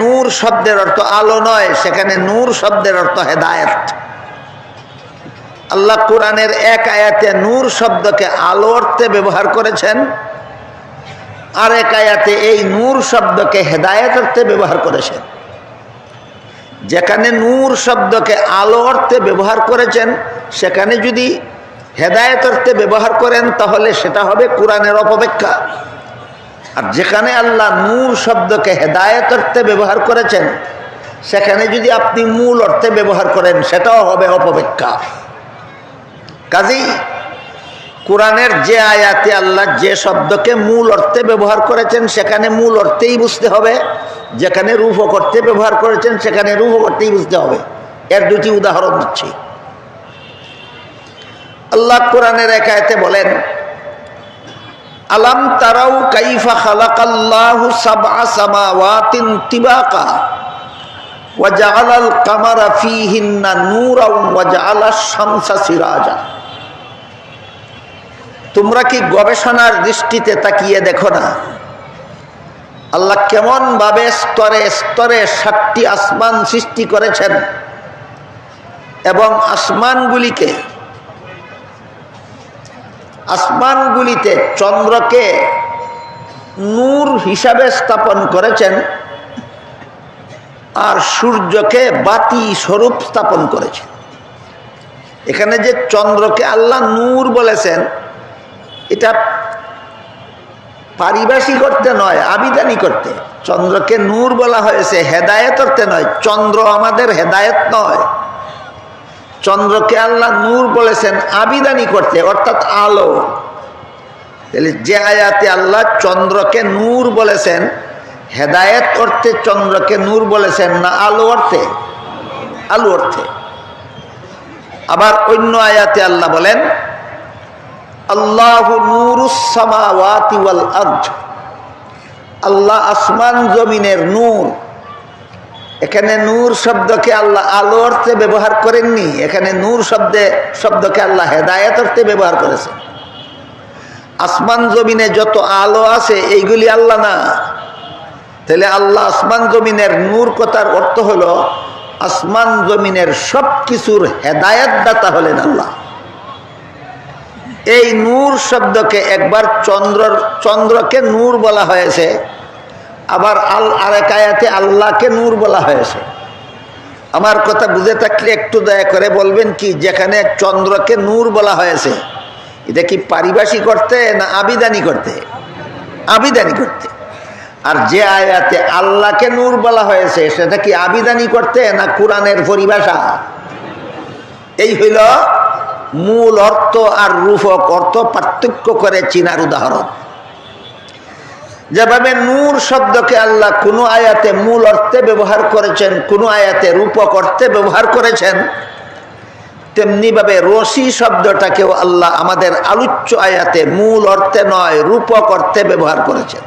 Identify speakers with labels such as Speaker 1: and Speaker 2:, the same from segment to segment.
Speaker 1: নূর শব্দের অর্থ আলো নয়, সেখানে নূর শব্দের অর্থ হেদায়েত। আল্লাহ কোরআনের এক আয়াতে নূর শব্দকে আলো অর্থে ব্যবহার করেছেন, আর এক আয়াতে এই নূর শব্দকে হেদায়েত অর্থে ব্যবহার করেছেন। যেখানে নূর শব্দকে আলো অর্থে ব্যবহার করেছেন, সেখানে যদি হেদায়েত অর্থে ব্যবহার করেন তাহলে সেটা হবে কোরআনের অপব্যাখ্যা। আর যেখানে আল্লাহ নূর শব্দকে হেদায়েত অর্থে ব্যবহার করেছেন, সেখানে যদি আপনি মূল অর্থে ব্যবহার করেন সেটাও হবে অপব্যাখ্যা। কাজেই কোরআনের যে আয়াতে আল্লাহ যে শব্দকে মূল অর্থে ব্যবহার করেছেন সেখানে মূল অর্থেই বুঝতে হবে, যেখানে রূপক অর্থে ব্যবহার করেছেন সেখানে রূপক অর্থেই বুঝতে হবে। এর দুটি উদাহরণ দিচ্ছি। আল্লাহ কোরআনের এক আয়াতে বলেন, আলাম তারাউ কাইফা খালাকাল্লাহু সাবআ সামাওয়াতিন তিবাকা ওয়া জাআলাল কামারা ফীহিন্না নূরাও ওয়া জাআলাশ শামসা সিরাজা। তোমরা কি গবেষণার দৃষ্টিতে তাকিয়ে দেখো না আল্লাহ কেমন ভাবে স্তরে স্তরে 7টি আসমান সৃষ্টি করেছেন এবং আসমানগুলিতে চন্দ্রকে নূর হিসাবে স্থাপন করেছেন আর সূর্যকে বাতি স্বরূপ স্থাপন করেছেন। এখানে যে চন্দ্রকে আল্লাহ নূর বলেছেন, এটা পারিভাষিক অর্থে নয়, আবিধানিক অর্থে চন্দ্রকে নূর বলা হয়েছে, হেদায়েত অর্থে নয়। চন্দ্র আমাদের হেদায়েত নয়, চন্দ্রকে আল্লাহ নূর বলেছেন আবিধানিক অর্থে, অর্থাৎ আলো। তাহলে যে আয়াতে আল্লাহ চন্দ্রকে নূর বলেছেন, হেদায়েত অর্থে চন্দ্রকে নূর বলেছেন না আলো অর্থে? আলো অর্থে। আবার অন্য আয়াতে আল্লাহ বলেন, আল্লাহু নূরুস সামাওয়াতি ওয়াল আরদ, আল্লাহ আসমান জমিনের নূর। এখানে নূর শব্দকে আল্লাহ আলো অর্থে ব্যবহার করেননি, এখানে নূর শব্দকে আল্লাহ হেদায়েত অর্থে ব্যবহার করেছেন। আসমান জমিনে যত আলো আছে এইগুলি আল্লাহ না। তাহলে আল্লাহ আসমান জমিনের নূর কথার অর্থ হলো আসমান জমিনের সব কিছুর হেদায়েত দাতা হলেন আল্লাহ। এই নূর শব্দকে একবার চন্দ্রকে নূর বলা হয়েছে, আবার আরেক আয়াতে আল্লাহকে নূর বলা হয়েছে। আমার কথা বুঝে থাকলে একটু দয়া করে বলবেন কি, যেখানে চন্দ্রকে নূর বলা হয়েছে এটা কি পারিভাষিক অর্থে না আবিধানিক অর্থে? আবিধানিক অর্থে। আর যে আয়াতে আল্লাহকে নূর বলা হয়েছে সেটা কি আবিধানিক অর্থে না কোরআনের পরিভাষা? এই হইল মূল অর্থ আর রূপক অর্থ পার্থক্য করে চিনার উদাহরণ। যেভাবে নূর শব্দকে আল্লাহ কোনো আয়াতে মূল অর্থে ব্যবহার করেছেন, কোনো আয়াতে রূপক অর্থে ব্যবহার করেছেন, তেমনি ভাবে রশি শব্দটাকেও আল্লাহ আমাদের আলোচ্য আয়াতে মূল অর্থে নয় রূপক অর্থে ব্যবহার করেছেন।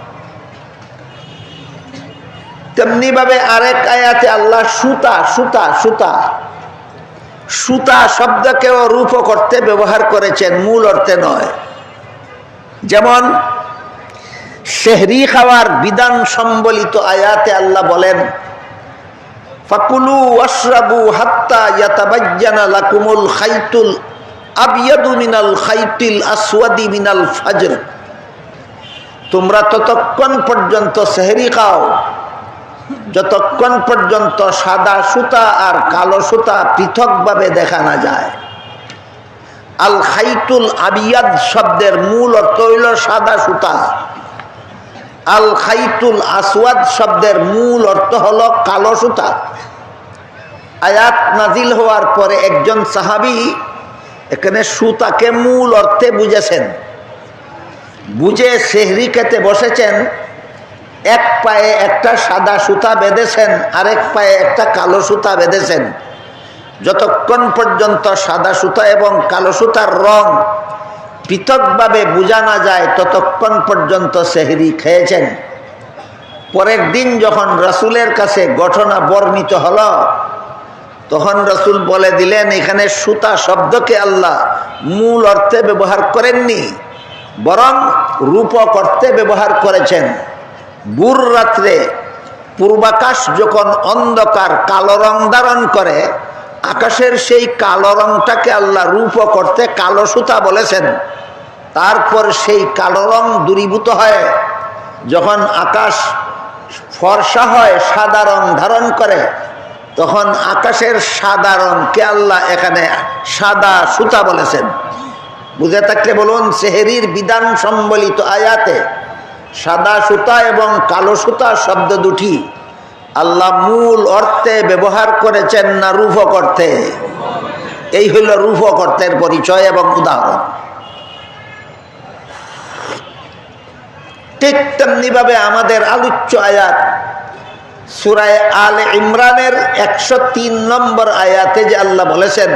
Speaker 1: তেমনি ভাবে আরেক আয়াতে আল্লাহ সুতা শব্দকেও রূপক অর্থে ব্যবহার করেছেন, মূল অর্থে নয়। যেমন সেহরি খাওয়ার বিধান সম্বলিত আয়াতে আল্লাহ বলেন, ফাকুলু ওয়াশরাবু হাত্তা ইয়াতাবায়্যানা লাকুমুল খাইতুল আবয়াদু মিনাল খাইতিল আসওয়াদি মিনাল ফাজর। তোমরা ততক্ষণ পর্যন্ত সেহরি খাও যতক্ষণ পর্যন্ত সাদা সুতা আর কালো সুতা পৃথকভাবে দেখা না যায়। আল খাইতুল আবিয়াদ শব্দের মূল অর্থ হইল সাদা সুতা, আল খাইতুল আসওয়াদ শব্দের মূল অর্থ হলো কালো সুতা। আয়াত নাজিল হওয়ার পরে একজন সাহাবী এখানে সুতাকে মূল অর্থে বুঝেছেন, বুঝে সেহরি খেতে বসেছেন। এক পায়ে একটা সাদা সুতা বেঁধেছেন, আরেক পায়ে একটা কালো সুতা বেঁধেছেন। যতক্ষণ পর্যন্ত সাদা সুতা এবং কালো সুতার রং পৃথকভাবে বোঝা না যায় ততক্ষণ পর্যন্ত সেহরি খেয়েছেন। পরের দিন যখন রাসূলের কাছে ঘটনা বর্ণিত হলো, তখন রাসূল বলে দিলেন, এখানে সুতা শব্দকে আল্লাহ মূল অর্থে ব্যবহার করেননি, বরং রূপক অর্থে ব্যবহার করেছেন। ভোর রাত্রে পূর্বাকাশ যখন অন্ধকার কালো রং ধারণ করে, আকাশের সেই কালো রংটাকে আল্লাহ রূপ করতে কালো সুতা বলেছেন। তারপর সেই কালো রং দূরীভূত হয়, যখন আকাশ ফর্সা হয়, সাদা রং ধারণ করে, তখন আকাশের সাদা রংকে আল্লাহ এখানে সাদা সুতা বলেছেন। বুঝে থাকলে বলুন, সেহরির বিধান সম্বলিত আয়াতে সাদা সুতা এবং কালো সুতা শব্দ দুটি আল্লাহ মূল অর্থে ব্যবহার করেছেন না রূপ করতে? এই হইল রূপ কর্তের পরিচয় এবং উদাহরণ। ঠিক তেমনি ভাবে আমাদের আলোচ্য আয়াত সূরা আলে ইমরানের 103 নম্বর আয়াতে যে আল্লাহ বলেছেন,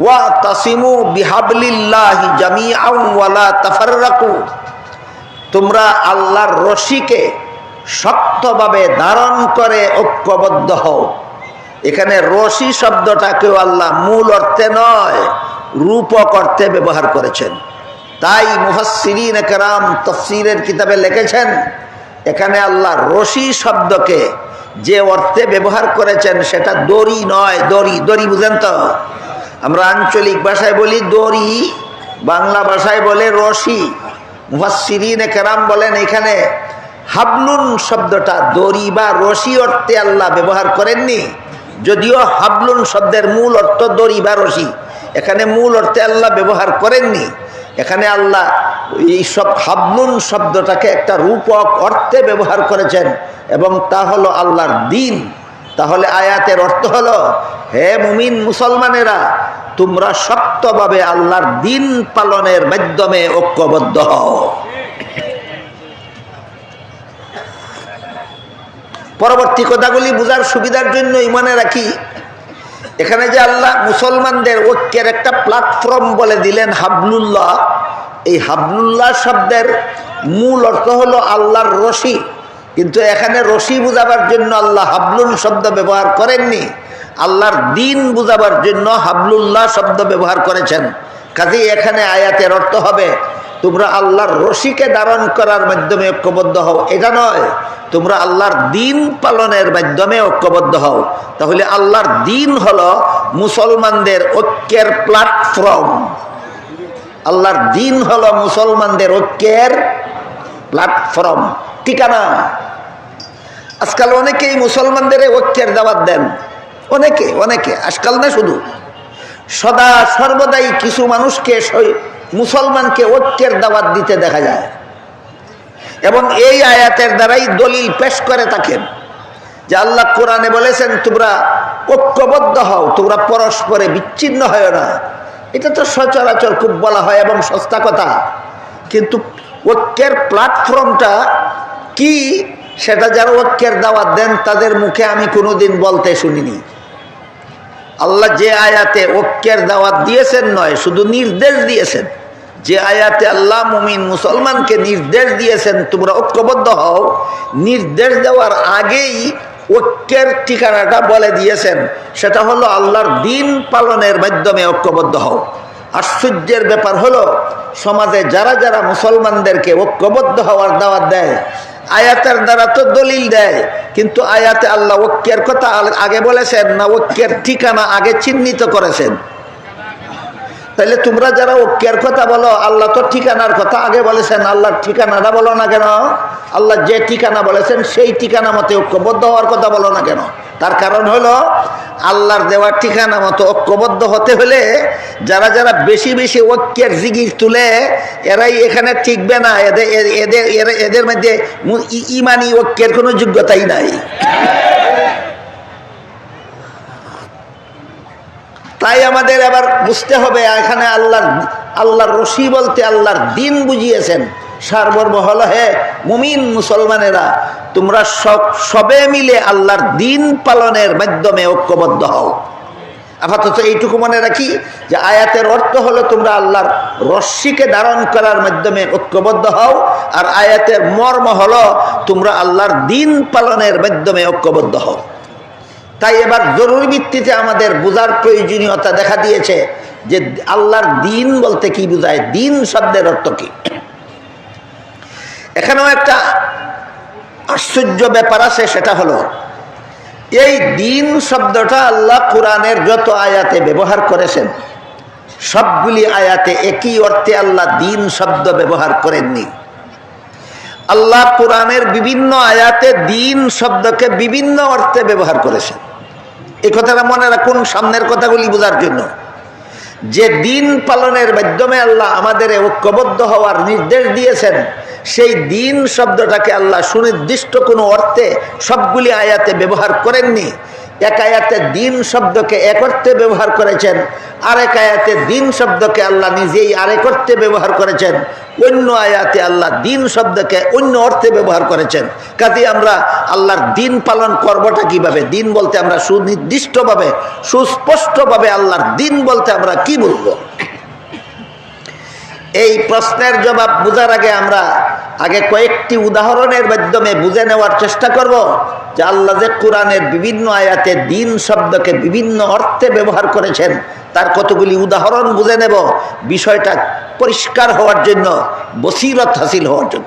Speaker 1: ওয়াতাসিমু বিহাবলিল্লাহি জামিআন ওয়ালা তাফাররাকু, তোমরা আল্লাহর রশিকে শক্তভাবে ধারণ করে ঐক্যবদ্ধ হও। এখানে রশি শব্দটাকেও আল্লাহ মূল অর্থে নয় রূপক অর্থে ব্যবহার করেছেন। তাই মুফাসসিরিন কেরাম তাফসীরের কিতাবে লিখেছেন, এখানে আল্লাহ রশি শব্দকে যে অর্থে ব্যবহার করেছেন সেটা দড়ি নয়। দড়ি, দড়ি বুঝেন তো? আমরা আঞ্চলিক ভাষায় বলি দড়ি, বাংলা ভাষায় বলে রশি। মুফাসসিরিন কেরাম বলেন এখানে হাবলুন শব্দটা দড়ি বা রশি অর্থে আল্লাহ ব্যবহার করেননি, যদিও হাবলুন শব্দের মূল অর্থ দড়ি বা রশি। এখানে মূল অর্থে আল্লাহ ব্যবহার করেননি। এখানে আল্লাহ এই সব হাবলুন শব্দটাকে একটা রূপক অর্থে ব্যবহার করেছেন, এবং তা হলো আল্লাহর দ্বীন। তাহলে আয়াতের অর্থ হলো, হে মুমিন মুসলমানেরা, তোমরা শক্তভাবে আল্লাহর দ্বীন পালনের মাধ্যমে ঐক্যবদ্ধ হও। পরবর্তী কথাগুলি বোঝার সুবিধার জন্য মনে রাখি, এখানে যে আল্লাহ মুসলমানদের ঐক্যের একটা প্ল্যাটফর্ম বলে দিলেন হাবলুল্লাহ, এই হাবলুল্লাহ শব্দের মূল অর্থ হলো আল্লাহর রশি, কিন্তু এখানে রশি বুঝাবার জন্য আল্লাহ হাবলুন শব্দ ব্যবহার করেননি, আল্লাহর দ্বীন বুঝাবার জন্য হাবলুল্লাহ শব্দ ব্যবহার করেছেন। কাজেই এখানে আয়াতের অর্থ হবে, তোমরা আল্লাহর রশিকে ধারণ করার মাধ্যমে ঐক্যবদ্ধ হও, এটা নয় তোমরা আল্লাহর দ্বীন পালনের মাধ্যমে ঐক্যবদ্ধ হও। তাহলে আল্লাহর দ্বীন হলো মুসলমানদের ঐক্যের প্ল্যাটফর্ম। আল্লাহর দ্বীন হলো মুসলমানদের ঐক্যের প্ল্যাটফর্ম, ঠিকানা। আজকাল অনেকেই মুসলমানদের ঐক্যের দাওয়াত দেন, অনেকে আজকাল না, শুধু সদা সর্বদাই কিছু মানুষকে মুসলমানকে ঐক্যের দাওয়াত দিতে দেখা যায়, এবং এই আয়াতের দ্বারাই দলিল পেশ করে থাকেন যে আল্লাহ কোরআনে বলেছেন, তোমরা ঐক্যবদ্ধ হও, তোমরা পরস্পরে বিচ্ছিন্ন হয় না। এটা তো সচরাচর খুব বলা হয় এবং সস্তা কথা, কিন্তু ঐক্যের প্ল্যাটফর্মটা কি সেটা যারা ঐক্যের দাওয়াত দেন তাদের মুখে আমি কোনোদিন বলতে শুনিনি। আল্লাহ যে আয়াতে ঐক্যের দাওয়াত দিয়েছেন নয়, শুধু নির্দেশ দিয়েছেন। যে আয়াতে আল্লাহ মুমিন মুসলমানকে নির্দেশ দিয়েছেন তোমরা ঐক্যবদ্ধ হও, নির্দেশ দেওয়ার আগেই ঐক্যের ঠিকানাটা বলে দিয়েছেন, সেটা হলো আল্লাহর দ্বীন পালনের মাধ্যমে ঐক্যবদ্ধ হও। আশ্চর্যের ব্যাপার হলো, সমাজে যারা যারা মুসলমানদেরকে ঐক্যবদ্ধ হওয়ার দাওয়াত দেয়, আয়াতের দ্বারা তো দলিল দেয়, কিন্তু আয়াতে আল্লাহ ঐক্যের কথা আগে বলেছেন না ঐক্যের ঠিকানা আগে চিহ্নিত করেছেন? তাহলে তোমরা যারা ঐক্যের কথা বলো, আল্লাহ তো ঠিকানার কথা আগে বলেছেন, আল্লাহর ঠিকানাটা বলো না কেন? আল্লাহ যে ঠিকানা বলেছেন সেই ঠিকানা মতে ঐক্যবদ্ধ হওয়ার কথা বলো না কেন? তার কারণ হলো, আল্লাহর দেওয়ার ঠিকানা মতো ঐক্যবদ্ধ হতে হলে যারা যারা বেশি বেশি ঐক্যের জিগির তুলে এরাই এখানে টিকবে না। এদের মধ্যে ইমানি ঐক্যের কোনো যোগ্যতাই নাই। তাই আমাদের এবার বুঝতে হবে, এখানে আল্লাহর রশি বলতে আল্লাহর দ্বীন বুঝিয়েছেন। সারমর্ম হলো, হে মুমিন মুসলমানেরা, তোমরা সবে মিলে আল্লাহর দ্বীন পালনের মাধ্যমে ঐক্যবদ্ধ হও। আপাতত এইটুকু মনে রাখি যে আয়াতের অর্থ হলো তোমরা আল্লাহর রশিকে ধারণ করার মাধ্যমে ঐক্যবদ্ধ হও, আর আয়াতের মর্ম হলো তোমরা আল্লাহর দ্বীন পালনের মাধ্যমে ঐক্যবদ্ধ হও। তাই এবার জরুরি ভিত্তিতে আমাদের বোঝার প্রয়োজনীয়তা দেখা দিয়েছে যে আল্লাহর দ্বীন বলতে কি বোঝায়, দ্বীন শব্দের অর্থ কি। এখানেও একটা আশ্চর্য ব্যাপার আছে, সেটা হলো এই দিন শব্দটা আল্লাহ কোরআনের যত আয়াতে ব্যবহার করেছেন সবগুলি আয়াতে একই অর্থে আল্লাহ দিন শব্দ ব্যবহার করেননি। আল্লাহ কোরআনের বিভিন্ন আয়াতে দিন শব্দকে বিভিন্ন অর্থে ব্যবহার করেছেন। এই কথাটা মনে রাখুন সামনের কথাগুলি বোঝার জন্য। যে দিন পালনের মাধ্যমে আল্লাহ আমাদের ঐক্যবদ্ধ হওয়ার নির্দেশ দিয়েছেন, সেই দিন শব্দটাকে আল্লাহ সুনির্দিষ্ট কোনো অর্থে সবগুলি আয়াতে ব্যবহার করেননি। এক আয়াতে দিন শব্দকে এক অর্থে ব্যবহার করেছেন, আরেক আয়াতে দিন শব্দকে আল্লাহ নিজেই আরেক অর্থে ব্যবহার করেছেন, অন্য আয়াতে আল্লাহ দিন শব্দকে অন্য অর্থে ব্যবহার করেছেন। কাজে আমরা আল্লাহর দিন পালন করবটা কিভাবে? দিন বলতে আমরা সুনির্দিষ্টভাবে সুস্পষ্টভাবে আল্লাহর দিন বলতে আমরা কি বলবো? এই প্রশ্নের জবাব বোঝার আগে আমরা কয়েকটি উদাহরণের মাধ্যমে বুঝে নেওয়ার চেষ্টা করব যে আল্লাহ যে কোরআনের বিভিন্ন আয়াতে দিন শব্দকে বিভিন্ন অর্থে ব্যবহার করেছেন তার কতগুলি উদাহরণ বুঝে নেব, বিষয়টা পরিষ্কার হওয়ার জন্য, বসিরত হাসিল হওয়ার জন্য।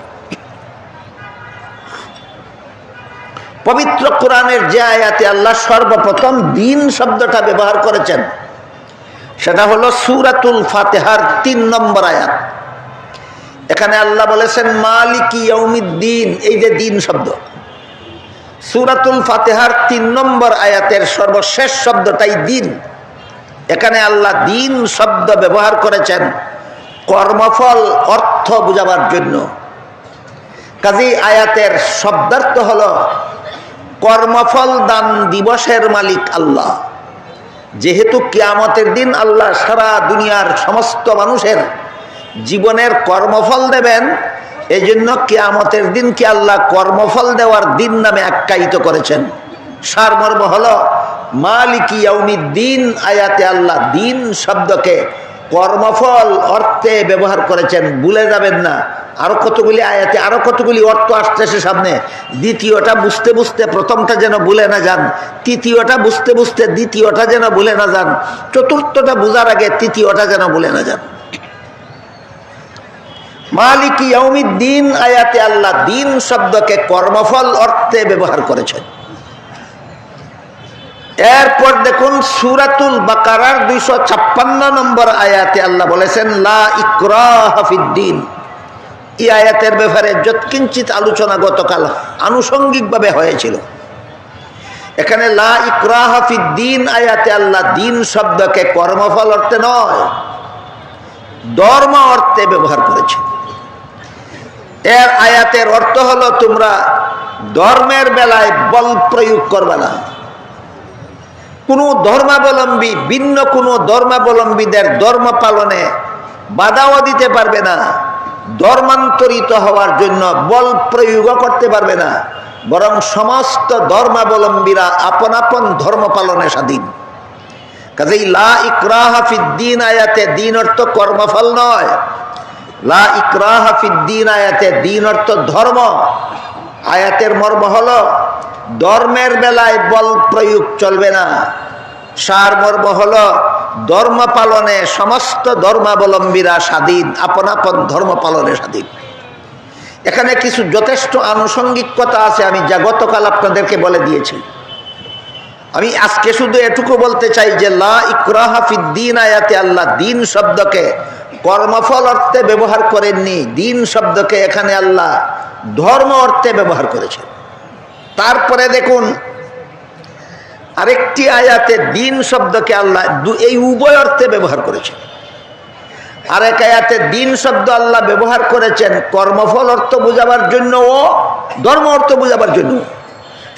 Speaker 1: পবিত্র কোরআনের যে আয়াতে আল্লাহ সর্বপ্রথম দিন শব্দটা ব্যবহার করেছেন সেটা হলো সূরাতুল ফাতিহার ৩ নম্বর আয়াত। এখানে আল্লাহ বলেছেন মালিকি ইয়াউমিদ্দিন, এই যে দিন শব্দ। সূরাতুল ফাতিহার ৩ নম্বর আয়াতের সর্বশেষ শব্দটাই দিন। এখানে আল্লাহ দিন শব্দ ব্যবহার করেছেন কর্মফল অর্থ বোঝাবার জন্য। কাজেই আয়াতের শব্দার্থ হলো কর্মফল দান দিবসের মালিক আল্লাহ। যেহেতু কিয়ামতের দিন আল্লাহ সারা দুনিয়ার সমস্ত মানুষের জীবনের কর্মফল দেবেন, এই জন্য কিয়ামতের দিনকে আল্লাহ কর্মফল দেওয়ার দিন নামে আখ্যায়িত করেছেন। সারমর্ম হলো মালিকি ইয়াউমিদ্দিন আয়াতে আল্লাহ দিন শব্দকে কর্মফল অর্থে ব্যবহার করেছেন। ভুলে যাবেন না, আরো কতগুলি আয়াতে আরো কতগুলি অর্থ আসতেছে সামনে। দ্বিতীয়টা বুঝতে বুঝতে প্রথমটা যেন ভুলে না যান, তৃতীয়টা বুঝতে বুঝতে দ্বিতীয়টা যেন ভুলে না যান, চতুর্থটা বোঝার আগে তৃতীয়টা যেন ভুলে না যান। মালিকি ইয়াউমিদ্দিন আয়াতে আল্লাহ দিন শব্দকে কর্মফল অর্থে ব্যবহার করেছেন। এরপর দেখুন সূরাতুল বাকারার 256 নম্বর আয়াতে আল্লাহ বলেছেন লা ইকরাহা ফিদ্দিন। এই আয়াতের ব্যাপারে যৎকিঞ্চিত আলোচনা গতকাল আনুষঙ্গিকভাবে হয়েছিল। এখানে লা ইকরাহা ফিদ্দিন আয়াতে আল্লাহ দিন শব্দকে কর্মফল অর্থে নয় ধর্ম অর্থে ব্যবহার করেছে। এর আয়াতের অর্থ হলো তোমরা ধর্মের বেলায় বল প্রয়োগ করবে না। কোনো ধর্মাবলম্বী ভিন্ন কোনো ধর্মাবলম্বীদের ধর্ম পালনে বাধাও দিতে পারবে না, ধর্মান্তরিত হওয়ার জন্য বল প্রয়োগ করতে পারবে না, বরং সমস্ত ধর্মাবলম্বীরা আপন আপন ধর্ম পালনে স্বাধীন। কাজেই লা ইকরাহা ফিদ্দিন আয়াতে দিন অর্থ কর্মফল নয়, লা ইকরাহা ফিদ্দিন আয়াতে দিন অর্থ ধর্ম। আয়াতের মর্ম হলো ধর্মের বেলায় বল প্রয়োগ চলবে না। সারমর্ম হলো ধর্ম পালনে সমস্ত ধর্মাবলম্বীরা স্বাধীন, আপন আপন ধর্ম পালনে স্বাধীন। এখানে কিছু যথেষ্ট আনুষঙ্গিক কথা আছে, আমি যা গতকাল আপনাদেরকে বলে দিয়েছি। আমি আজকে শুধু এটুকু বলতে চাই যে লা ইকরাহা ফিদ্দিন আয়াতে আল্লাহ দিন শব্দকে কর্মফল অর্থে ব্যবহার করেননি, দিন শব্দকে এখানে আল্লাহ ধর্ম অর্থে ব্যবহার করেছেন। তারপরে দেখুন আরেকটি আয়াতে দিন শব্দকে আল্লাহ এই উভয় অর্থে ব্যবহার করেছেন। আরেক আয়াতে দিন শব্দ আল্লাহ ব্যবহার করেছেন কর্মফল অর্থ বোঝাবার জন্য ও ধর্ম অর্থ বোঝাবার জন্য।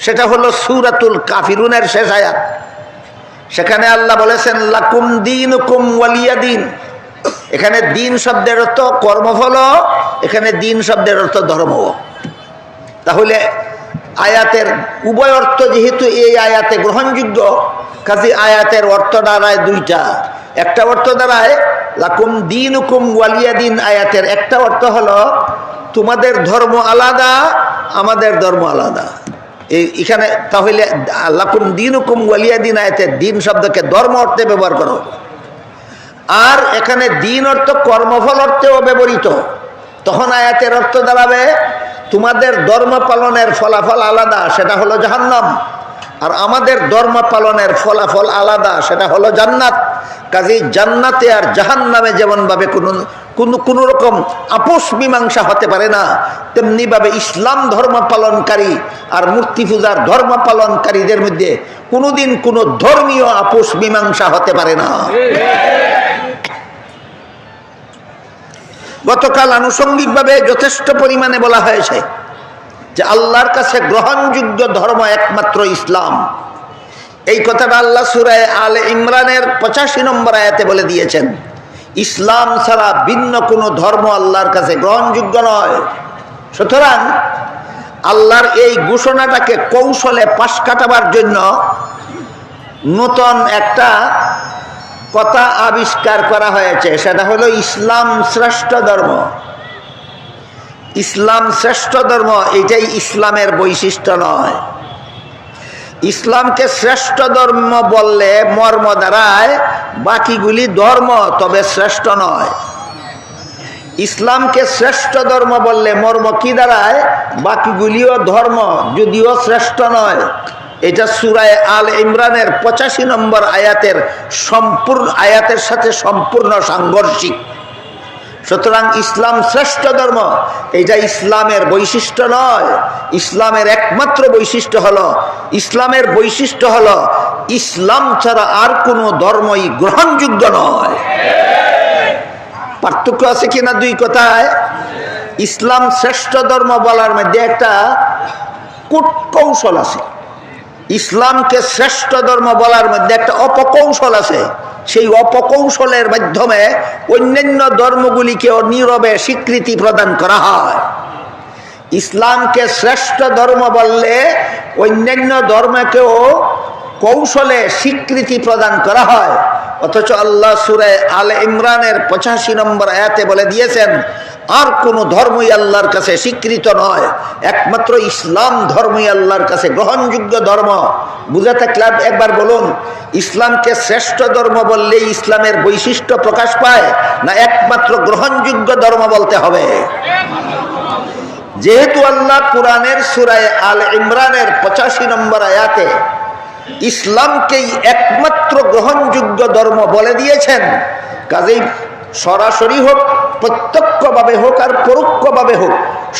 Speaker 1: সেটা হলো সূরাতুল কাফিরুনের শেষ আয়াত। সেখানে আল্লাহ বলেছেন লাকুম দীনুকুম ওয়ালিয়া দিন। এখানে দিন শব্দের অর্থ কর্মফল, এখানে দিন শব্দের অর্থ ধর্ম। তাহলে আয়াতের উভয় অর্থ যেহেতু এই আয়াতে গ্রহণযোগ্য, কাজে আয়াতের অর্থ দাঁড়ায় দুইটা। একটা অর্থ দাঁড়ায় লাকুম দীনুকুম ওয়ালিয়া দিন। আয়াতের একটা অর্থ হলো তোমাদের ধর্ম আলাদা, আমাদের ধর্ম আলাদা। এখানে তাহলে লাকুম দীনুকুম ওয়ালিয়া দিন আয়াতের দিন শব্দকে ধর্ম অর্থে ব্যবহার করো। আর এখানে দিন অর্থ কর্মফল অর্থেও ব্যবহৃত। তখন আয়াতের অর্থ দাঁড়াবে তোমাদের ধর্ম পালনের ফলাফল আলাদা, সেটা হলো জাহান্নাম, আর আমাদের ধর্ম পালনের ফলাফল আলাদা, সেটা হলো জান্নাত। কাজেই জান্নাতে আর জাহান্নামে যেমনভাবে কোনো রকম আপোষ মীমাংসা হতে পারে না, তেমনিভাবে ইসলাম ধর্ম পালনকারী আর মূর্তি পূজার ধর্ম পালনকারীদের মধ্যে কোনোদিন কোনো ধর্মীয় আপোষ মীমাংসা হতে পারে না। গতকাল আনুষঙ্গিকভাবে যথেষ্ট পরিমাণে বলা হয়েছে যে আল্লাহর কাছে গ্রহণযোগ্য ধর্ম একমাত্র ইসলাম। এই কথাটা আল্লাহ সূরা আলে ইমরানের 85 নম্বর আয়াতে বলে দিয়েছেন। ইসলাম ছাড়া ভিন্ন কোনো ধর্ম আল্লাহর কাছে গ্রহণযোগ্য নয়। সুতরাং আল্লাহর এই ঘোষণাটাকে কৌশলে পাশ কাটাবার জন্য নতুন একটা কথা আবিষ্কার করা হয়েছে, সেটা হলো ইসলাম শ্রেষ্ঠ ধর্ম। ইসলাম শ্রেষ্ঠ ধর্ম, এটাই ইসলামের বৈশিষ্ট্য নয়। ইসলামকে শ্রেষ্ঠ ধর্ম বললে মর্ম দাঁড়ায় বাকিগুলি ধর্ম, তবে শ্রেষ্ঠ নয়। ইসলামকে শ্রেষ্ঠ ধর্ম বললে মর্ম কি দাঁড়ায়? বাকিগুলিও ধর্ম, যদিও শ্রেষ্ঠ নয়। এটা সূরা আল ইমরানের 85 নম্বর আয়াতের সাথে সম্পূর্ণ সাংঘর্ষিক। সুতরাং ইসলাম শ্রেষ্ঠ ধর্ম, এটা ইসলামের বৈশিষ্ট্য নয়। ইসলামের একমাত্র বৈশিষ্ট্য হলো, ইসলাম ছাড়া আর কোনো ধর্মই গ্রহণযোগ্য নয়। পার্থক্য আছে কিনা দুই কথায়? ইসলাম শ্রেষ্ঠ ধর্ম বলার মধ্যে একটা কূটকৌশল আছে। ইসলামকে শ্রেষ্ঠ ধর্ম বলার মধ্যে একটা অপকৌশল আছে। সেই অপকৌশলের মাধ্যমে অন্যান্য ধর্মগুলিকেও নীরবে স্বীকৃতি প্রদান করা হয়। ইসলামকে শ্রেষ্ঠ ধর্ম বললে অন্যান্য ধর্মকেও কৌশলে স্বীকৃতি প্রদান করা হয়। অথচ আল্লাহ সূরা আলে ইমরানের 85 নম্বর আয়াতে বলে দিয়েছেন আর কোন ধর্মই আল্লাহর কাছে স্বীকৃত নয়, একমাত্র ইসলাম ধর্মই আল্লাহর কাছে গ্রহণযোগ্য ধর্ম। বুঝে থাকলে একবার বলুন, ইসলামকে শ্রেষ্ঠ ধর্ম বললে ইসলামের বৈশিষ্ট্য প্রকাশ পায়, না একমাত্র গ্রহণযোগ্য ধর্ম বলতে হবে? যেহেতু আল্লাহ কুরআনের সূরা আল ইমরানের 85 নম্বর আয়াতে ইসলামকেই একমাত্র গ্রহণযোগ্য ধর্ম বলে দিয়েছেন, কাজেই সরাসরি হোক, প্রত্যক্ষভাবে হোক আর পরোক্ষভাবে হোক,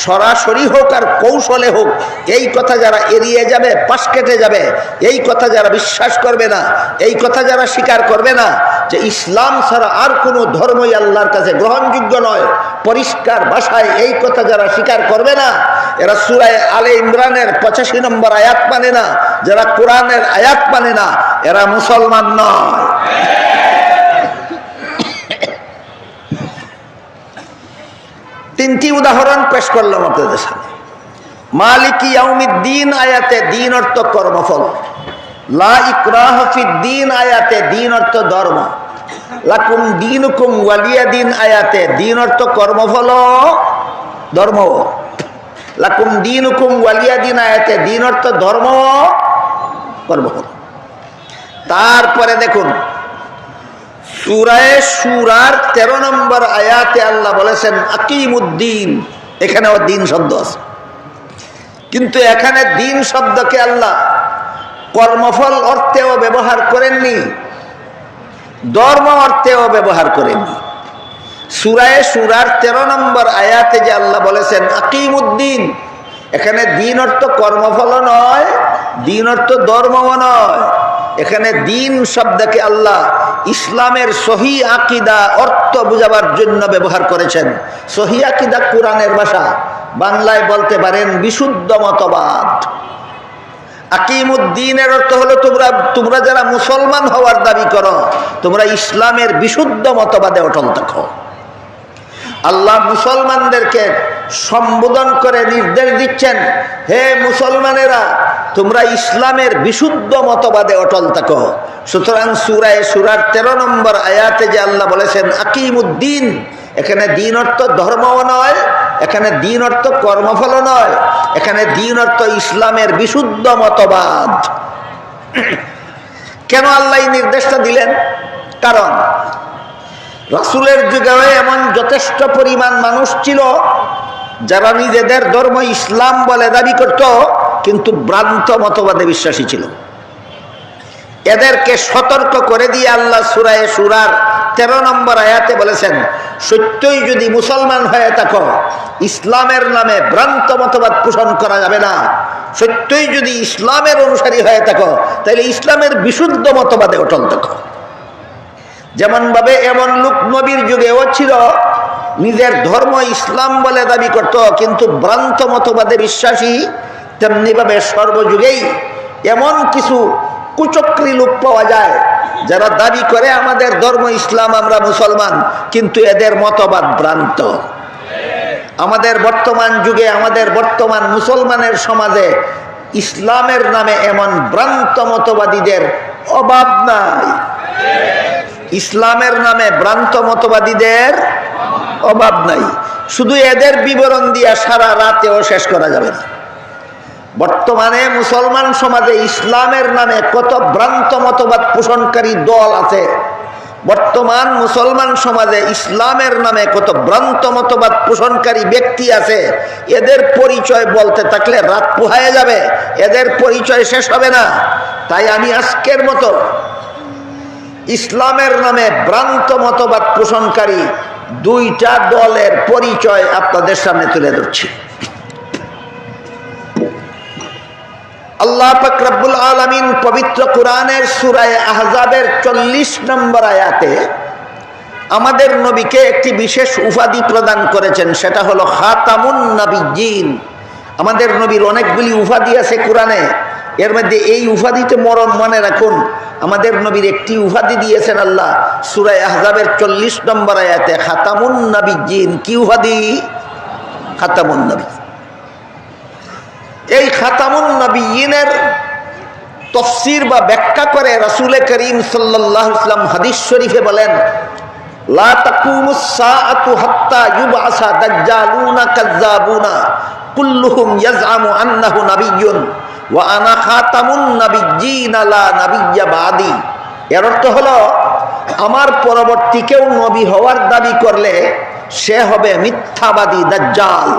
Speaker 1: সরাসরি হোক আর কৌশলে হোক, এই কথা যারা এড়িয়ে যাবে, পাশ কেটে যাবে, এই কথা যারা বিশ্বাস করবে না, এই কথা যারা স্বীকার করবে না যে ইসলাম ছাড়া আর কোনো ধর্মই আল্লাহর কাছে গ্রহণযোগ্য নয়, পরিষ্কার ভাষায় এই কথা যারা স্বীকার করবে না, এরা সূরা আলে ইমরানের 85 নম্বর আয়াত মানে না, যারা কোরআনের আয়াত মানে না, এরা মুসলমান নয়। তিনটি উদাহরণ পেশ করলাম আপনাদের সামনে। মালিকি ইয়াউমিদ্দিন আয়াতে দিন অর্থ কর্মফল, লা ইকরাহা ফিদ্দিন আয়াতে দিন অর্থ ধর্ম, লাকুম দীনুকুম ওয়ালিয়া দিন আয়াতে দিন অর্থ কর্মফল ধর্ম, লাকুম দীনুকুম ওয়ালিয়া দিন আয়াতে দিন অর্থ ধর্ম কর্মফল। তারপরে দেখুন সূরা শুরার 13 নম্বর আয়াতে আল্লাহ বলেছেন আকিমুদ্দিন, এখানেও দিন শব্দ আছে, কিন্তু এখানে দিন শব্দকে আল্লাহ কর্মফল অর্থেও ব্যবহার করেননি, ধর্ম অর্থেও ব্যবহার করেননি। সূরা শুরার 13 নম্বর আয়াতে যে আল্লাহ বলেছেন আকিমুদ্দিন, এখানে দিন অর্থ কর্মফল নয়, দিন অর্থ ধর্মও নয়। এখানে দিন শব্দকে আল্লাহ ইসলামের সহি আকীদা অর্থ বুঝাবার জন্য ব্যবহার করেছেন। সহি আকীদা কোরআনের ভাষা, বাংলায় বলতে পারেন বিশুদ্ধ মতবাদ। আকিমুদ্দিনের অর্থ হলো তোমরা যারা মুসলমান হওয়ার দাবি করো, তোমরা ইসলামের বিশুদ্ধ মতবাদে অটল থাকো। আল্লাহ মুসলমানদেরকে সম্বোধন করে নির্দেশ দিচ্ছেন, হে মুসলমানেরা, তোমরা ইসলামের বিশুদ্ধ মতবাদে অটল থাকো। সুতরাং সূরা শুরার 13 নম্বর আয়াতে যে আল্লাহ বলেছেন আকিমুদ্দিন, এখানে দিন অর্থ ধর্মও নয়, এখানে দিন অর্থ কর্মফল নয়, এখানে দিন অর্থ ইসলামের বিশুদ্ধ মতবাদ। কেন আল্লাহ এই নির্দেশটা দিলেন? কারণ রাসূলের যুগে এমন যথেষ্ট পরিমাণ মানুষ ছিল যারা নিজেদের ধর্ম ইসলাম বলে দাবি করত কিন্তু ভ্রান্ত মতবাদে বিশ্বাসী ছিল। এদেরকে সতর্ক করে দিয়ে আল্লাহ সূরা শুরার 13 নম্বর আয়াতে বলেছেন, সত্যই যদি মুসলমান হয়ে থাকো ইসলামের নামে ভ্রান্ত মতবাদ পোষণ করা যাবে না। সত্যই যদি ইসলামের অনুসারী হয়ে থাকো তাহলে ইসলামের বিশুদ্ধ মতবাদে অটল থাকো। যেমন ভাবে এমন লোক নবীর যুগেও ছিল, নিজের ধর্ম ইসলাম বলে দাবি করত কিন্তু ভ্রান্ত মতবাদে বিশ্বাসী, তেমনি ভাবে সর্বযুগেই এমন কিছু কুচক্রী লোক পাওয়া যায় যারা দাবি করে আমাদের ধর্ম ইসলাম, আমরা মুসলমান, কিন্তু এদের মতবাদ ভ্রান্ত। আমাদের বর্তমান যুগে, আমাদের বর্তমান মুসলমানের সমাজে ইসলামের নামে এমন ভ্রান্ত মতবাদীদের অভাব নাই। ইসলামের নামে ভ্রান্ত মতবাদীদের অভাব নাই। শুধু এদের বিবরণ দিয়া সারা রাতেও শেষ করা যাবে না। বর্তমানে মুসলমান সমাজে ইসলামের নামে কত ভ্রান্ত মতবাদ পোষণকারী দল আছে। বর্তমান মুসলমান সমাজে ইসলামের নামে কত ভ্রান্ত মতবাদ পোষণকারী ব্যক্তি আছে। এদের পরিচয় বলতে থাকলে রাত পোহায় যাবে, এদের পরিচয় শেষ হবে না। তাই আমি আজকের মতো ইসলামের নামে ভ্রান্ত মতবাদ পোষণকারী দুইটা দলের পরিচয় আপনাদের সামনে তুলে ধরছি। আল্লাহ পাক রব্বুল আলামিন পবিত্র কোরআনের সূরা আহজাবের 40 নম্বর আয়াতে আমাদের নবীকে একটি বিশেষ উপাধি প্রদান করেছেন, সেটা হলো খাতামুন নবিয়্যিন। আমাদের নবীর অনেকগুলি উপাধি আছে কোরআনে, এর মধ্যে এই উপাধিতে মনে রাখুন, আমাদের নবীর একটি উপাধি দিয়েছেন আল্লাহ সূরা আহজাবের 40 নম্বর আয়াতে, খাতামুন নবিয়্যিন। কি উপাধি? খাতামুন নবী। এই খাতামুন নবিয়্যিনের তাফসীর বা ব্যাখ্যা করে রাসূল করিম সাল্লাল্লাহু আলাইহি ওয়াসাল্লাম হাদিস শরীফে বলেন, লা তাকুমুস সাআতু হাত্তা ইউবআসা দাজ্জালুনা কাযযাবুনা কুল্লুহুম ইয়াজআমু আন্নাহু নাবিয়্যুন ওয়া আনা খাতামুন নাবিয়্যিন লা নাবিয়্যা বাদি। এর অর্থ হলো, আমার পরবর্তী কেউ নবী হওয়ার দাবি করলে সে হবে মিথ্যাবাদী দাজ্জাল।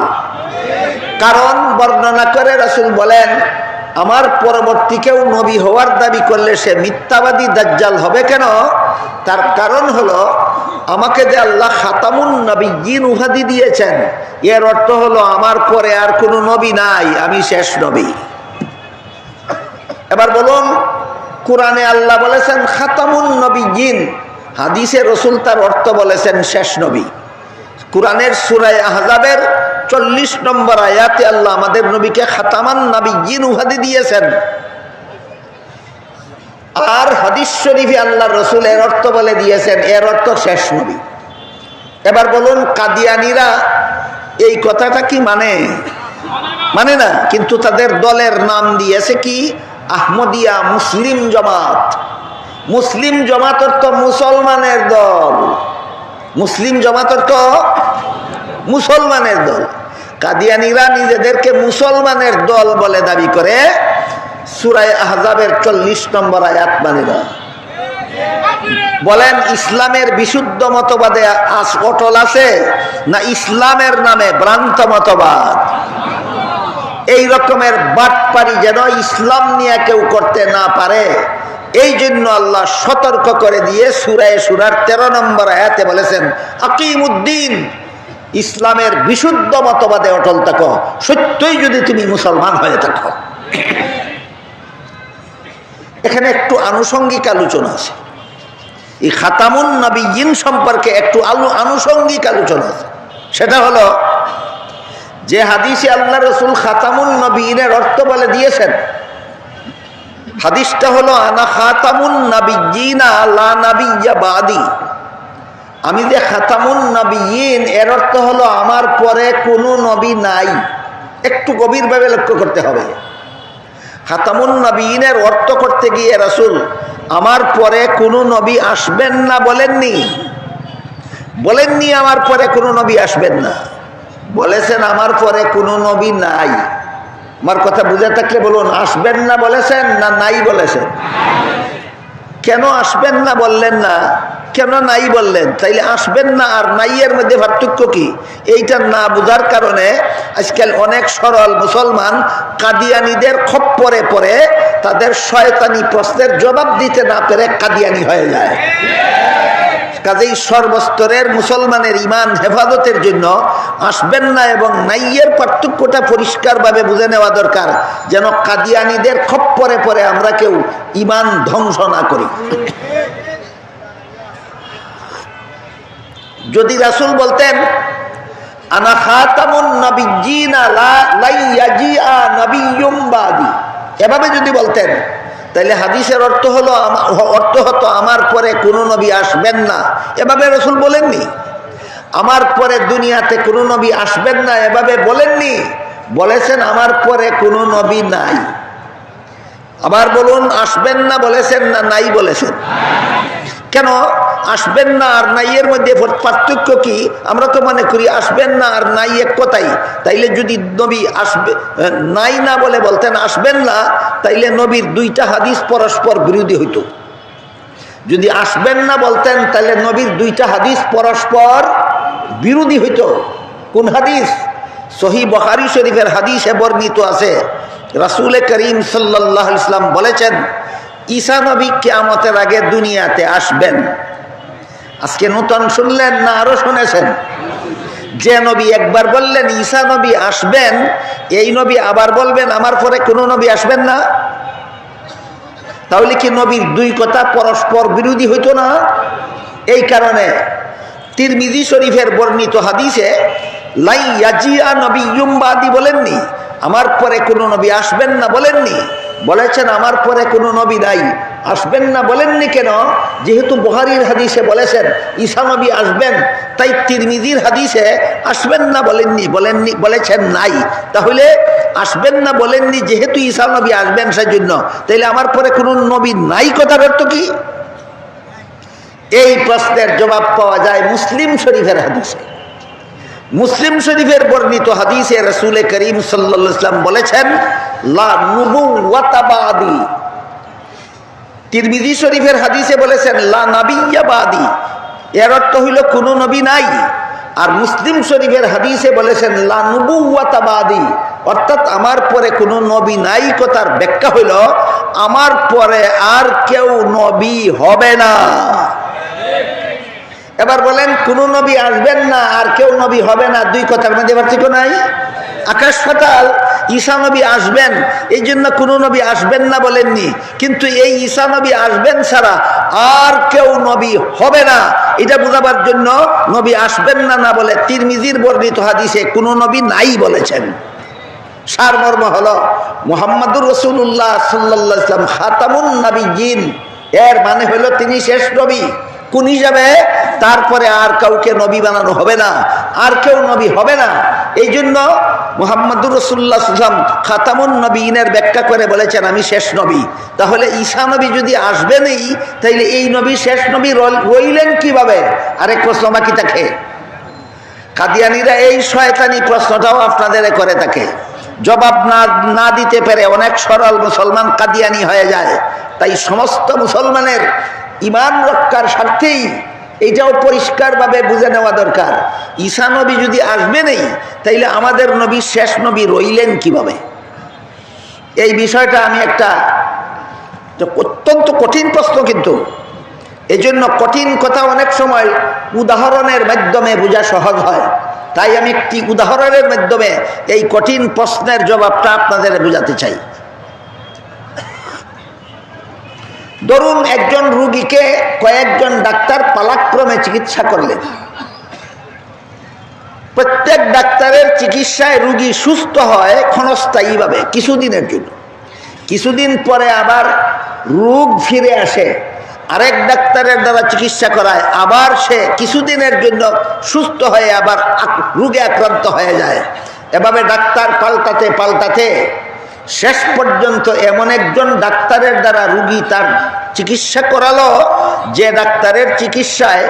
Speaker 1: কারণ বর্ণনা করে রাসূল বলেন, আমার পরবর্তী কেউ নবী হওয়ার দাবি করলে সে মিথ্যাবাদী দাজ্জাল হবে। কেন? তার কারণ হলো, আমাকে যে আল্লাহ খাতামুন নবিয়্যিন উপাধি দিয়েছেন, এর অর্থ হলো আমার পরে আর কোনো নবী নাই, আমি শেষ নবী। এবার বলুন, কোরআনে আল্লাহ বলেছেন খাতামুন নবিয়্যিন, হাদিসে রাসূল তার অর্থ বলেছেন শেষ নবী। কোরআনের সূরা আহজাবের 40 নম্বর আয়াতে আল্লাহ আমাদের নবীকে খাতামান নবিয়্যিন উপাধি দিয়েছেন, আর হাদিস শরীফে আল্লাহ রাসূল এর অর্থ বলে দিয়েছেন, এর অর্থ শেষ নবী। এবার বলুন, কাদিয়ানীরা এই কথাটা কি মানে না, কিন্তু তাদের দলের নাম দিয়েছে কি? আহমদিয়া মুসলিম জামাত। মুসলিম জামাত অর্থ মুসলমানের দল, মুসলিম জামাত অর্থ মুসলমানের দল। কাদিয়ানীরা নিজেদেরকে মুসলমানের দল বলে দাবি করে, সূরা আহজাবের 40 নম্বর আয়াত মানে না। বলেন, ইসলামের বিশুদ্ধ মতবাদে অটল আছে না ইসলামের নামে ভ্রান্ত মতবাদ? এই রকমের বাটপারি যেন ইসলাম নিয়ে কেউ করতে না পারে, এই জন্য আল্লাহ সতর্ক করে দিয়ে সূরা শুরার 13 নম্বর আয়াতে বলেছেন, আকিমুদ্দিন, ইসলামের বিশুদ্ধ মতবাদে অটল থাকো, সত্যই যদি তুমি মুসলমান হয়ে থাকো। এখানে একটু আনুষঙ্গিক আলোচনা আছে, এই খাতামুন নবিয়্যিন সম্পর্কে একটু আনুষঙ্গিক আলোচনা আছে। সেটা হলো, যে হাদিসে আল্লাহ রাসূল খাতামুন নবিয়্যিনের অর্থ বলে দিয়েছেন, হাদিসটা হলো আনা খাতামুন নবিয়্যিনা লা নাবিয়্যা বাদি। আমি যে খাতামুন নবিয়্যিন, এর অর্থ হলো আমার পরে কোনো নবী নাই। একটু গভীরভাবে লক্ষ্য করতে হবে। খাতামুন নবিয়্যিনের অর্থ করতে গিয়ে রাসূল আমার পরে কোনো নবী আসবেন না বলেননি আমার পরে কোনো নবী আসবেন না, বলেছেন আমার পরে কোনো নবী নাই। আমার কথা বুঝে থাকলে বলুন, আসবেন না বলেছেন না নাই বলেছেন? কেন আসবেন না বললেন না, কেন নাই বললেন? তাইলে আসবেন না আর নাইয়ের মধ্যে পার্থক্য কি? এইটা না বোঝার কারণে আজকাল অনেক সরল মুসলমান কাদিয়ানীদের খপ্পরে পড়ে তাদের শয়তানি প্রশ্নের জবাব দিতে না পেরে কাদিয়ানী হয়ে যায়। কাজেই সর্বস্তরের মুসলমানের ইমান হেফাজতের জন্য আসবেন না এবং নাইয়ের পার্থক্যটা পরিষ্কারভাবে বুঝে নেওয়া দরকার, যেন কাদিয়ানীদের খপ্পরে পড়ে আমরা কেউ ইমান ধ্বংস না করি। যদি রাসূল বলতেন আনা খাতামুন নাবিয়্যিনা লা ইয়াজিআ নাবিয়্যুম বাদি, এভাবে যদি বলতেন তাহলে হাদিসের অর্থ হতো আমার পরে কোনো নবী আসবেন না। এভাবে রাসূল বলেননি। আমার পরে দুনিয়াতে কোনো নবী আসবেন না এভাবে বলেননি, বলেছেন আমার পরে কোনো নবী নাই। আবার বলুন, আসবেন না বলেছেন না নাই বলেছেন? কেন? আসবেন না আর নাইয়ের মধ্যে পার্থক্য কি? আমরা তো মনে করি আসবেন না আর নাই এক কথাই। তাইলে যদি নবী আসবে নাই না বলে বলতেন আসবেন না, তাইলে নবীর দুইটা হাদিস পরস্পর বিরোধী হইত। যদি আসবেন না বলতেন তাহলে নবীর দুইটা হাদিস পরস্পর বিরোধী হইত। কোন হাদিস? সহিহ বুখারী শরীফের হাদিসে বর্ণিত আছে, রাসূল করিম সাল্লাল্লাহু আলাইহি ওয়াসাল্লাম বলেছেন ঈসা নবী কিয়ামতের আগে দুনিয়াতে আসবেন। আজকে নতুন শুনলেন না আরো শুনেছেন? যে নবী একবার বললেন ঈসা নবী আসবেন, এই নবী আবার বলবেন আমার পরে কোনো নবী আসবেন না। তাহলে কি নবীর দুই কথা পরস্পর বিরোধী হইতো না? এই কারণে তিরমিজি শরীফের বর্ণিত হাদিসে লা ইয়াজিআ নাবিয়্যুম বাদি বলেননি, আমার পরে কোনো নবী আসবেন না বলেননি, বলেছেন আমার পরে কোনো নবী নাই। আসবেন না বলেননি কেন? যেহেতু বুখারীর হাদিসে বলেছেন ঈসা নবী আসবেন, তাই তিরমিজির হাদিসে আসবেন না বলেননি বলেছেন নাই। তাহলে আসবেন না বলেননি যেহেতু ঈসা নবী আসবেন সেজন্য, তাইলে আমার পরে কোনো নবী নাই কথার অর্থ কি? এই প্রশ্নের জবাব পাওয়া যায় মুসলিম শরীফের হাদিসে। মুসলিম শরীফের বর্ণিত হাদিসে রাসূল করিম সাল্লাল্লাহু আলাইহি ওয়াসাল্লাম বলেছেন লা নুবুওয়াতা বাদি। তিরমিজি শরীফের হাদিসে বলেছেন লা নাবিয়্যা বাদি, এর অর্থ হইল কোনো নবী নাই। আর মুসলিম শরীফের হাদিসে বলেছেন লা নুবুওয়াতা বাদি, অর্থাৎ আমার পরে কোনো নবী নাই কথার ব্যাখ্যা হইল আমার পরে আর কেউ নবী হবে না। এবার বলেন কোন নবী আসবেন না আর কেউ নবী হবে না, দুই কথার মধ্যে পার্থক্য নাই? আকাশ পাতাল। ঈসা নবী আসবেন এই জন্য কোন নবী আসবেন না বলেননি, কিন্তু এই ঈসা নবী আসবেন ছাড়া আর কেউ নবী হবে না এটা বোঝাবার জন্য নবী আসবেন না না বলে তিরমিজির বর্ণিত হাদিসে কোন নবী নাই বলেছেন। সারমর্ম হলো মুহাম্মদুর রাসূলুল্লাহ সাল্লাল্লাহু আলাইহি ওয়াসাল্লাম খাতামুন নাবিয়্যিন, এর মানে হলো তিনি শেষ নবী। কোন হিসাবে? তারপরে আর কাউকে নবী বানানো হবে না, আর কেউ নবী হবে না। এই জন্য মুহাম্মদুর রাসূলুল্লাহ সাল্লাল্লাহু আলাইহি ওয়াসাল্লাম খাতামুন নবীনের ব্যাখ্যা করে বলেছেন আমি শেষ নবী। তাহলে ঈসা নবী যদি আসবেনই, তাইলে এই নবী শেষ নবী রইলেন কিভাবে? আরেক প্রশ্ন বাকি থাকে। কাদিয়ানীরা এই শয়তানি প্রশ্নটাও আপনাদের করে থাকে, জবাব না দিতে পেরে অনেক সরল মুসলমান কাদিয়ানী হয়ে যায়। তাই সমস্ত মুসলমানের ইমান রক্ষার স্বার্থেই এইটাও পরিষ্কারভাবে বুঝে নেওয়া দরকার, ঈসা নবী যদি আসবেনই তাইলে আমাদের নবী শেষ নবী রইলেন কিভাবে? এই বিষয়টা আমি একটা অত্যন্ত কঠিন প্রশ্ন, কিন্তু এই জন্য কঠিন কথা অনেক সময় উদাহরণের মাধ্যমে বোঝা সহজ হয়। তাই আমি একটি উদাহরণের মাধ্যমে এই কঠিন প্রশ্নের জবাবটা আপনাদের বোঝাতে চাই। ধরুন একজন রোগীকে কয়েকজন ডাক্তার পালাক্রমে চিকিৎসা করলেন। প্রত্যেক ডাক্তারের চিকিৎসায় রোগী সুস্থ হয় ক্ষণস্থায়ীভাবে কিছুদিনের জন্য, কিছুদিন পরে আবার রোগ ফিরে আসে, আরেক ডাক্তারের দ্বারা চিকিৎসা করায়, আবার সে কিছুদিনের জন্য সুস্থ হয়ে আবার রোগে আক্রান্ত হয়ে যায়। এভাবে ডাক্তার পাল্টাতে পাল্টাতে শেষ পর্যন্ত এমন একজন ডাক্তারের দ্বারা রোগী তার চিকিৎসা করালো যে ডাক্তারের চিকিৎসায়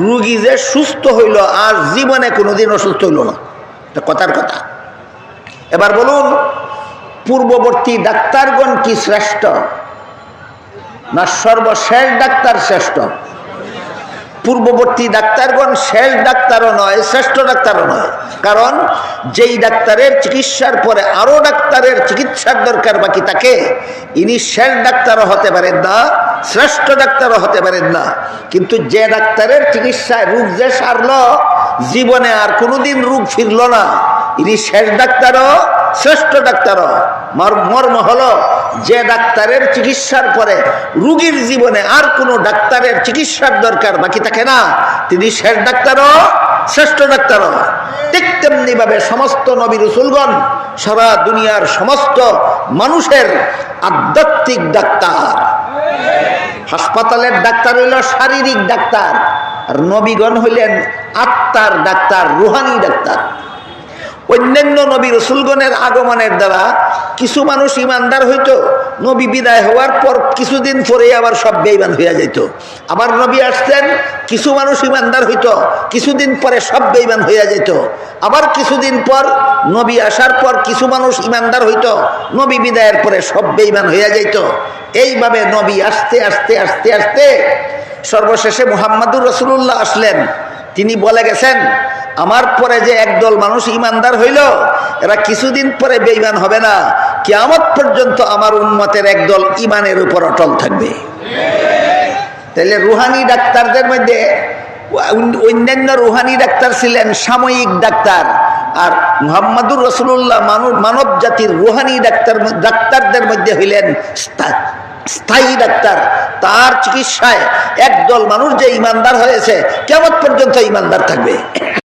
Speaker 1: রোগী যে সুস্থ হইল আর জীবনে কোনোদিন অসুস্থ হইল না। কথার কথা। এবার বলুন পূর্ববর্তী ডাক্তারগণ কি শ্রেষ্ঠ না সর্বশেষ ডাক্তার শ্রেষ্ঠ? পূর্ববর্তী ডাক্তারগণ শেষ ডাক্তারও নয়, শ্রেষ্ঠ ডাক্তারও নয়। কারণ যেই ডাক্তারের চিকিৎসার পরে আরো ডাক্তারের চিকিৎসার দরকার বাকি থাকে, ইনি শেষ ডাক্তারও হতে পারেন না, শ্রেষ্ঠ ডাক্তারও হতে পারেন না। কিন্তু যে ডাক্তারের চিকিৎসায় রোগ যে সারল, জীবনে আর কোনোদিন রোগ ফিরল না, ইনি শেষ ডাক্তারও শ্রেষ্ঠ ডাক্তারও। মর্ম হলো, যে ডাক্তারের চিকিৎসার পরে রোগীর জীবনে আর কোনো ডাক্তারের চিকিৎসার দরকার বাকি থাকে না, তিনি শেষ ডাক্তারও শ্রেষ্ঠ ডাক্তারও। ঠিক তেমনি ভাবে সমস্ত নবী রাসূলগণ সারা দুনিয়ার সমস্ত মানুষের আধ্যাত্মিক ডাক্তার। হাসপাতালের ডাক্তার হইল শারীরিক ডাক্তার, আর নবীগণ হইলেন আত্মার ডাক্তার, রুহানি ডাক্তার। অন্যান্য নবী রাসূলগণের আগমনের দ্বারা কিছু মানুষ ইমানদার হইতো, নবী বিদায় হওয়ার পর কিছুদিন পরে আবার সব বেঈমান হইয়া যেত। আবার নবী আসতেন, কিছু মানুষ ইমানদার হইতো, কিছুদিন পরে সব বেঈমান হইয়া যেত। আবার কিছুদিন পর নবী আসার পর কিছু মানুষ ইমানদার হইতো, নবী বিদায়ের পরে সব বেঈমান হইয়া যেত। এইভাবে নবী আসতে আসতে আসতে আসতে সর্বশেষে মুহাম্মাদুর রাসূলুল্লাহ আসলেন। তিনি বলে গেছেন, আমার পরে যে একদল মানুষ ইমানদার হইল, এরা কিছুদিন পরে বেঈমান হবে না, কিয়ামত পর্যন্ত আমার উম্মতের একদল ইমানের উপর অটল থাকবে। তাহলে রুহানি ডাক্তারদের মধ্যে অন্যান্য রুহানি ডাক্তার ছিলেন সাময়িক ডাক্তার, আর মুহাম্মাদুর রাসূলুল্লাহ মানব জাতির রুহানি ডাক্তারদের মধ্যে হইলেন স্থায়ী ডাক্তার। তার চিকিৎসায় একদল মানুষ যে ইমানদার হয়েছে, কিয়ামত পর্যন্ত ইমানদার থাকবে।